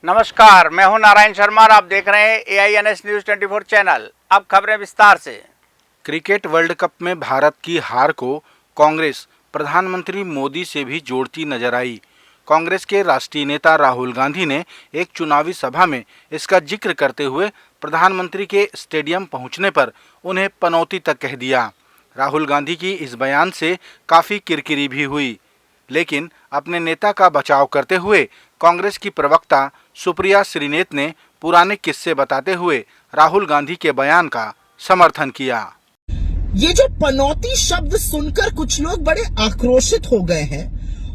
नमस्कार, मैं हूं नारायण शर्मा और आप देख रहे हैं AINS न्यूज़ 24 चैनल। अब खबरें विस्तार से। क्रिकेट वर्ल्ड कप में भारत की हार को कांग्रेस प्रधानमंत्री मोदी से भी जोड़ती नजर आई। कांग्रेस के राष्ट्रीय नेता राहुल गांधी ने एक चुनावी सभा में इसका जिक्र करते हुए प्रधानमंत्री के स्टेडियम पहुंचने पर उन्हें पनौती तक कह दिया। राहुल गांधी की इस बयान से काफ़ी किरकिरी भी हुई, लेकिन अपने नेता का बचाव करते हुए कांग्रेस की प्रवक्ता सुप्रिया श्रीनेत ने पुराने किस्से बताते हुए राहुल गांधी के बयान का समर्थन किया। ये जो पनौती शब्द सुनकर कुछ लोग बड़े आक्रोशित हो गए हैं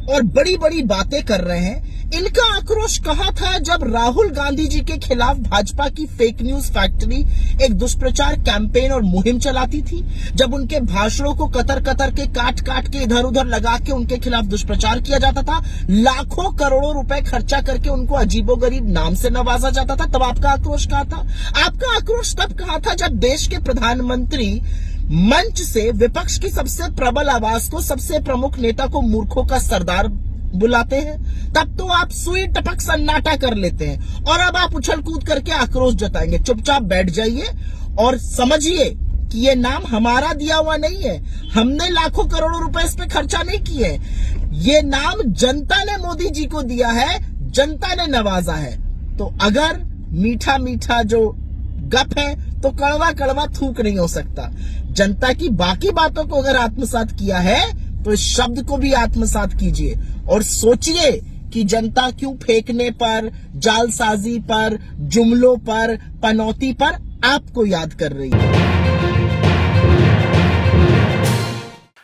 और बड़ी बड़ी बातें कर रहे हैं। इनका आक्रोश कहाँ था जब राहुल गांधी जी के खिलाफ भाजपा की फेक न्यूज फैक्ट्री एक दुष्प्रचार कैंपेन और मुहिम चलाती थी, जब उनके भाषणों को कतर कतर के काट काट के इधर उधर लगा के उनके खिलाफ दुष्प्रचार किया जाता था, लाखों करोड़ों रुपए खर्चा करके उनको अजीबोगरीब नाम से नवाजा जाता था। तब आपका आक्रोश कहाँ था? आपका आक्रोश तब कहाँ था जब देश के प्रधानमंत्री मंच से विपक्ष की सबसे प्रबल आवाज को, सबसे प्रमुख नेता को मूर्खों का सरदार बुलाते हैं। तब तो आप सुई टपक सन्नाटा कर लेते हैं और अब आप उछल कूद करके आक्रोश जताएंगे। चुपचाप बैठ जाइए और समझिए कि ये नाम हमारा दिया हुआ नहीं है, हमने लाखों करोड़ों रुपए इस पे खर्चा नहीं किए। ये नाम जनता ने मोदी जी को दिया है, जनता ने नवाजा है। तो अगर मीठा मीठा जो गप है तो कड़वा कड़वा थूक नहीं हो सकता। जनता की बाकी बातों को अगर आत्मसात किया है तो इस शब्द को भी आत्मसात कीजिए और सोचिए कि जनता क्यों फेंकने पर, जालसाजी पर, जुमलों पर, पनौती पर आपको याद कर रही है।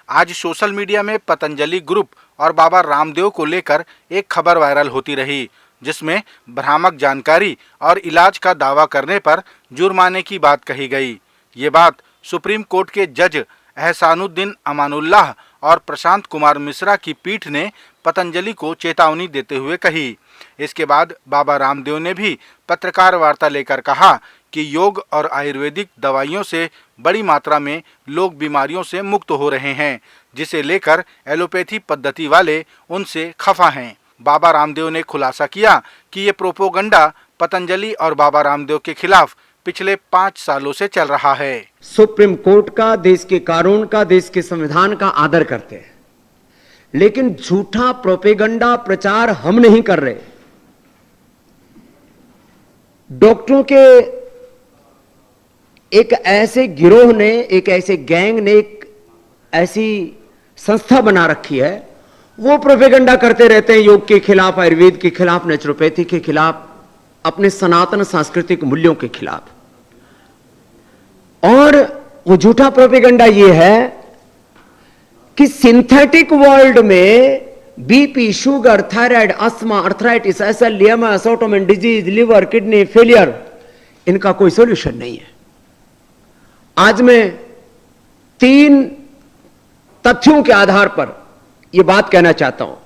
आज सोशल मीडिया में पतंजलि ग्रुप और बाबा रामदेव को लेकर एक खबर वायरल होती रही, जिसमें भ्रामक जानकारी और इलाज का दावा करने पर जुर्माने की बात कही गई। ये बात सुप्रीम कोर्ट के जज एहसानुद्दीन अमानुल्लाह और प्रशांत कुमार मिश्रा की पीठ ने पतंजलि को चेतावनी देते हुए कही। इसके बाद बाबा रामदेव ने भी पत्रकार वार्ता लेकर कहा कि योग और आयुर्वेदिक दवाइयों से बड़ी मात्रा में लोग बीमारियों से मुक्त हो रहे हैं, जिसे लेकर एलोपैथी पद्धति वाले उनसे खफा हैं। बाबा रामदेव ने खुलासा किया कि ये प्रोपोगंडा पतंजलि और बाबा रामदेव के खिलाफ पिछले 5 सालों से चल रहा है। सुप्रीम कोर्ट का, देश के कानून का, देश के संविधान का आदर करते हैं, लेकिन झूठा प्रोपेगंडा प्रचार हम नहीं कर रहे। डॉक्टरों के एक ऐसे गिरोह ने, एक ऐसे गैंग ने, एक ऐसी संस्था बना रखी है, वो प्रोपेगंडा करते रहते हैं योग के खिलाफ, आयुर्वेद के खिलाफ, नेचुरोपैथी के खिलाफ, अपने सनातन सांस्कृतिक मूल्यों के खिलाफ। और वो झूठा प्रोपेगंडा ये है कि सिंथेटिक वर्ल्ड में BP, sugar, thyroid, asthma, arthritis, SLMS, autoimmune disease, liver, kidney failure, इनका कोई सॉल्यूशन नहीं है। आज मैं 3 तथ्यों के आधार पर यह बात कहना चाहता हूं।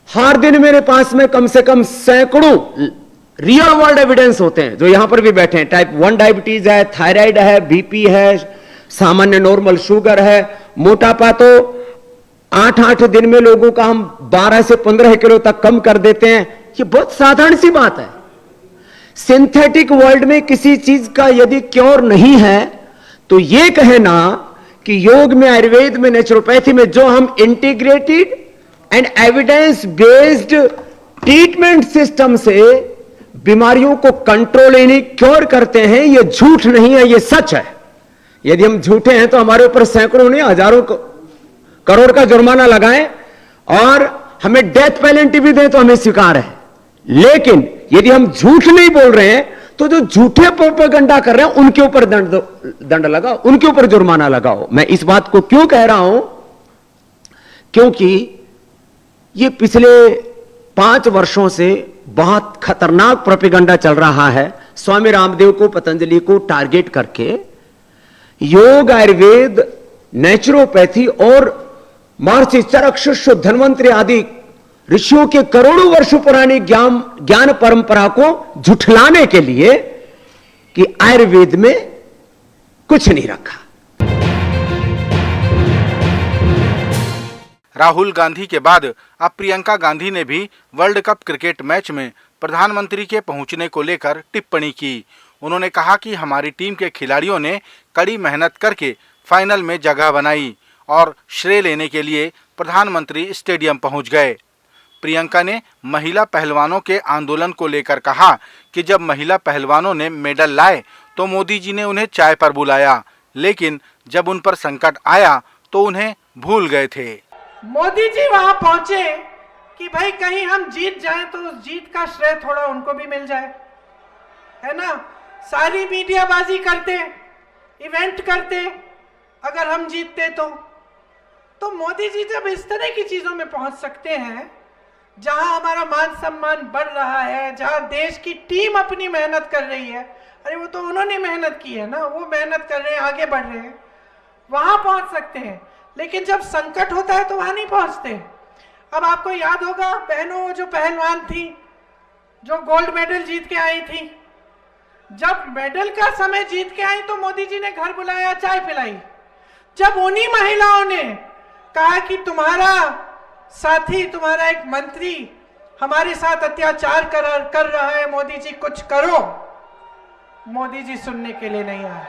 हर दिन मेरे पास में कम से कम सैकड़ों रियल वर्ल्ड एविडेंस होते हैं, जो यहां पर भी बैठे हैं। टाइप 1 डायबिटीज है, थायराइड है, बीपी है, सामान्य नॉर्मल शुगर है, मोटापा तो 8-8 दिन में लोगों का हम 12 से 15 किलो तक कम कर देते हैं। ये बहुत साधारण सी बात है। सिंथेटिक वर्ल्ड में किसी चीज का यदि क्योर नहीं है तो यह कहना कि योग में, आयुर्वेद में, नेचुरोपैथी में जो हम integrated and evidence based treatment system से बीमारियों को कंट्रोल यानी क्योर करते हैं, यह झूठ नहीं है, यह सच है। यदि हम झूठे हैं तो हमारे ऊपर सैकड़ों नहीं, हजारों करोड़ का जुर्माना लगाएं और हमें डेथ पेनल्टी भी दें तो हमें स्वीकार है। लेकिन यदि हम झूठ नहीं बोल रहे हैं तो जो झूठे प्रोपेगेंडा कर रहे हैं उनके ऊपर दंड लगाओ, उनके ऊपर जुर्माना लगाओ। मैं इस बात को क्यों कह रहा हूं? क्योंकि ये पिछले 5 वर्षों से बहुत खतरनाक प्रोपेगेंडा चल रहा है, स्वामी रामदेव को, पतंजलि को टारगेट करके। योग, आयुर्वेद, नेचुरोपैथी और महर्षि चरक, शिष्य, धन्वंतरि आदि ऋषियों के करोड़ों वर्षों पुरानी ज्ञान परंपरा को झुठलाने के लिए कि आयुर्वेद में कुछ नहीं रखा। राहुल गांधी के बाद अब प्रियंका गांधी ने भी वर्ल्ड कप क्रिकेट मैच में प्रधानमंत्री के पहुंचने को लेकर टिप्पणी की। उन्होंने कहा कि हमारी टीम के खिलाड़ियों ने कड़ी मेहनत करके फाइनल में जगह बनाई और श्रेय लेने के लिए प्रधानमंत्री स्टेडियम पहुंच गए। प्रियंका ने महिला पहलवानों के आंदोलन को लेकर कहा कि जब महिला पहलवानों ने मेडल लाए तो मोदी जी ने उन्हें चाय पर बुलाया, लेकिन जब उन पर संकट आया तो उन्हें भूल गए थे। मोदी जी वहां पहुंचे कि भाई कहीं हम जीत जाएं तो उस जीत का श्रेय थोड़ा उनको भी मिल जाए, है ना। सारी मीडियाबाजी करते, इवेंट करते, अगर हम जीतते तो मोदी जी जब इस तरह की चीजों में पहुंच सकते हैं, जहां हमारा मान सम्मान बढ़ रहा है, जहां देश की टीम अपनी मेहनत कर रही है, अरे वो तो उन्होंने मेहनत की है ना, वो मेहनत कर रहे हैं, आगे बढ़ रहे हैं, वहां पहुंच सकते हैं। लेकिन जब संकट होता है तो वहां नहीं पहुंचते। अब आपको याद होगा बहनों, वो जो पहलवान थी जो गोल्ड मेडल जीत के आई थी, जब मेडल का समय जीत के आई तो मोदी जी ने घर बुलाया, चाय पिलाई। जब उन्हीं महिलाओं ने कहा कि तुम्हारा साथी, तुम्हारा एक मंत्री हमारे साथ अत्याचार कर रहा है, मोदी जी कुछ करो, मोदी जी सुनने के लिए नहीं आए।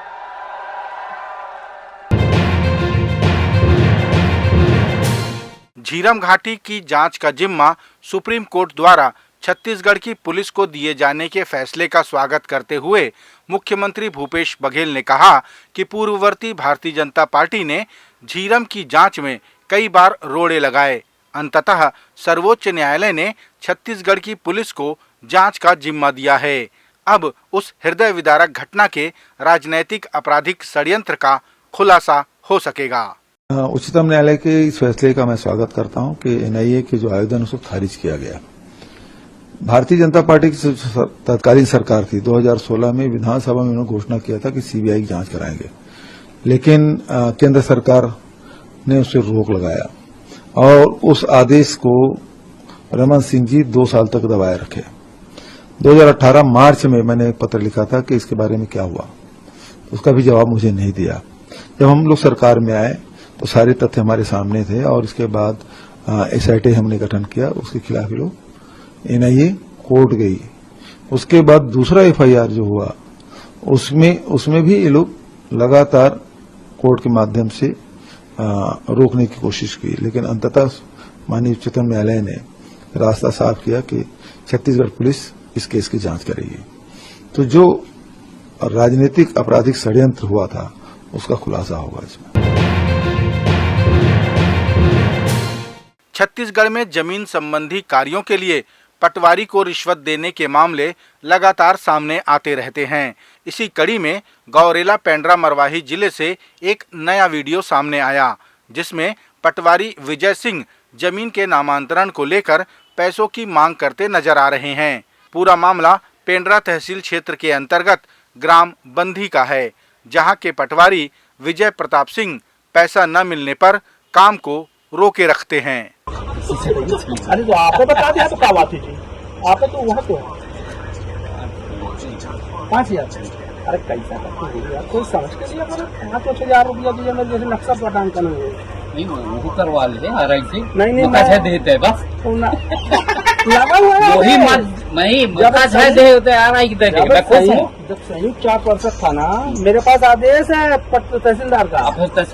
झीरम घाटी की जांच का जिम्मा सुप्रीम कोर्ट द्वारा छत्तीसगढ़ की पुलिस को दिए जाने के फैसले का स्वागत करते हुए मुख्यमंत्री भूपेश बघेल ने कहा कि पूर्ववर्ती भारतीय जनता पार्टी ने झीरम की जांच में कई बार रोड़े लगाए। अंततः सर्वोच्च न्यायालय ने छत्तीसगढ़ की पुलिस को जांच का जिम्मा दिया है। अब उस हृदय विदारक घटना के राजनैतिक आपराधिक षड्यंत्र का खुलासा हो सकेगा। उच्चतम न्यायालय के इस फैसले का मैं स्वागत करता हूं कि एनआईए के जो आवेदन उसको खारिज किया गया। भारतीय जनता पार्टी की तत्कालीन सरकार थी, 2016 में विधानसभा में उन्होंने घोषणा किया था कि सीबीआई की जांच कराएंगे, लेकिन केंद्र सरकार ने उसे रोक लगाया और उस आदेश को रमन सिंह जी 2 साल तक दबाए रखे। 2018 मार्च में मैंने एक पत्र लिखा था कि इसके बारे में क्या हुआ, उसका भी जवाब मुझे नहीं दिया। जब हम लोग सरकार में आए तो सारे तथ्य हमारे सामने थे और इसके बाद एसआईटी हमने गठन किया, उसके खिलाफ लोग एनआईए कोर्ट गई। उसके बाद दूसरा एफआईआर जो हुआ उसमें भी ये लोग लगातार कोर्ट के माध्यम से रोकने की कोशिश की, लेकिन अंततः माननीय उच्चतम न्यायालय ने रास्ता साफ किया कि छत्तीसगढ़ पुलिस इस केस की जांच करेगी। तो जो राजनीतिक आपराधिक षड्यंत्र हुआ था उसका खुलासा होगा इसमें। छत्तीसगढ़ में जमीन संबंधी कार्यों के लिए पटवारी को रिश्वत देने के मामले लगातार सामने आते रहते हैं। इसी कड़ी में गौरेला पेंड्रा मरवाही जिले से एक नया वीडियो सामने आया, जिसमें पटवारी विजय सिंह जमीन के नामांतरण को लेकर पैसों की मांग करते नजर आ रहे हैं। पूरा मामला पेंड्रा तहसील क्षेत्र के अंतर्गत ग्राम बंधी का है, जहां के पटवारी विजय प्रताप सिंह पैसा न मिलने पर काम को रोके रखते हैं। अरे तो आपको बता दिया तो क्या बात थी, आपको तो वहाँ तो 5,000। अरे कैसा करते हो यार, कोई समझ के दिया करो। 5,000 रुपया दिया, मैं जैसे नक्शा पटान करना नहीं वो करवा ले आरआई से नहीं कैसे देते हैं बस लगा हुआ है वही मत नहीं कैसे दे होते आरआई की देते मैं खुश हूं। जब संयुक्त 4 वर्ष था ना, मेरे पास आदेश है तहसीलदार का,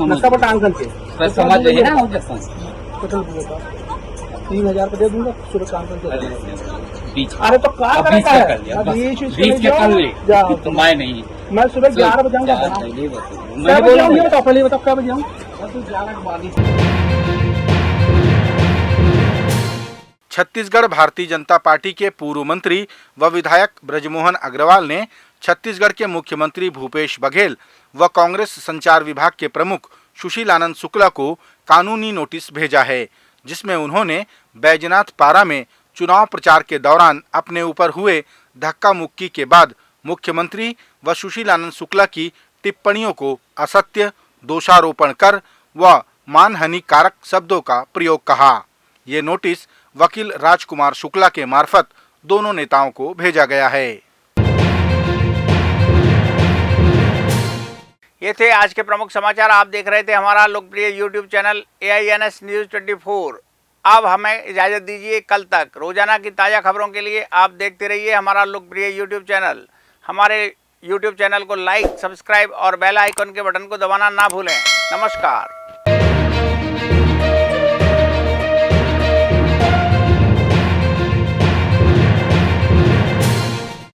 नक्शा पटान करके समझ रही है ना, टोटल 3,000 को दे दूंगा, सुबह काम करके। अरे तो क्या करता है, बीच के कर ले तो मैं नहीं, मैं सुबह 11 बजे आऊंगा। मैं बोलूंगा तो पहले बताओ क्या बजे आऊँ। छत्तीसगढ़ भारतीय जनता पार्टी के पूर्व मंत्री व विधायक ब्रजमोहन अग्रवाल ने छत्तीसगढ़ के मुख्यमंत्री भूपेश बघेल व कांग्रेस संचार विभाग के प्रमुख सुशील आनंद शुक्ला को कानूनी नोटिस भेजा है, जिसमें उन्होंने बैजनाथ पारा में चुनाव प्रचार के दौरान अपने ऊपर हुए धक्का मुक्की के बाद मुख्यमंत्री व सुशील आनंद शुक्ला की टिप्पणियों को असत्य, दोषारोपण कर व मानहानि कारक शब्दों का प्रयोग कहा। ये नोटिस वकील राजकुमार शुक्ला के मार्फत दोनों नेताओं को भेजा गया है। ये थे आज के प्रमुख समाचार। आप देख रहे थे हमारा लोकप्रिय YouTube चैनल AINS News 24। अब हमें इजाज़त दीजिए, कल तक रोजाना की ताज़ा खबरों के लिए आप देखते रहिए हमारा लोकप्रिय यूट्यूब चैनल। हमारे यूट्यूब चैनल को लाइक, सब्सक्राइब और बेल आइकन के बटन को दबाना ना भूलें। नमस्कार।